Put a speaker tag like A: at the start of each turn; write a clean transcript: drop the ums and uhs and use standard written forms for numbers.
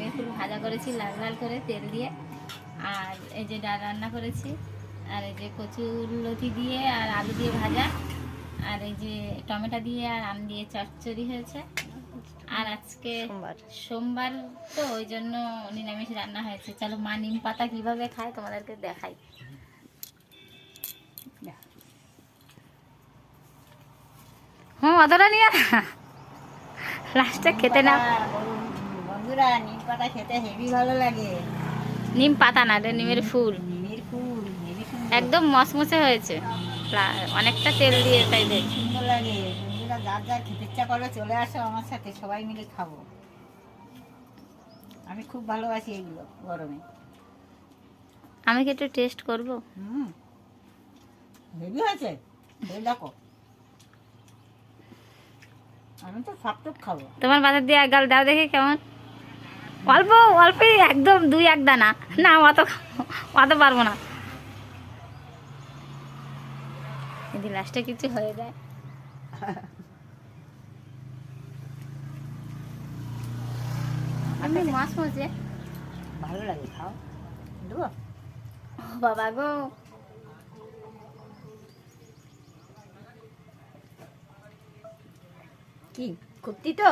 A: ঝিঙে ফুল ভাজা করেছি লাল লাল করে তেল দিয়ে, আর এই যে ডাল রান্না করেছি, আর এই যে কচুরলতি দিয়ে আর আলু দিয়ে ভাজা, আর এই যে টমেটো দিয়ে আর আম দিয়ে চচ্চড়ি হয়েছে। আর আজকে সোমবার তো ওই জন্য নিরামিষ রান্না হয়েছে। চলো মা নিম পাতা কীভাবে খায় তোমাদেরকে দেখাই। অতটা নিয়ে লাস্টে খেতে না।
B: বন্ধুরা, নিম পাতা খেতে হেভি ভালো লাগে।
A: নিম পাতা না, নিমের ফুল।
B: নিমের ফুল হেভি সুন্দর,
A: একদম মসমসে হয়েছে, অনেকটা তেল দিয়ে তাই দেখ
B: সুন্দর লাগে। বন্ধুরা, যার যার খেতে ইচ্ছা করবে চলে আসো আমার সাথে, সবাই মিলে খাবো। আমি খুব ভালোবাসি এগুলো গরমে।
A: আমি কি একটু টেস্ট করব?
B: হেভি হয়েছে, দেখো। আমি তো সব টুক খাবো।
A: তোমার বাজার দিয়ে এক গাল দাও দেখি কেমন। অল্প অল্পই, একদম 2-1 দানা না, অত অত পারবো না। যদি লাস্টে কিছু হয়ে যায়। এমনি মাছ মজে
B: ভালো লাগে, খাও। দেবো
A: বাবা গো।
B: কি কুর্তি তো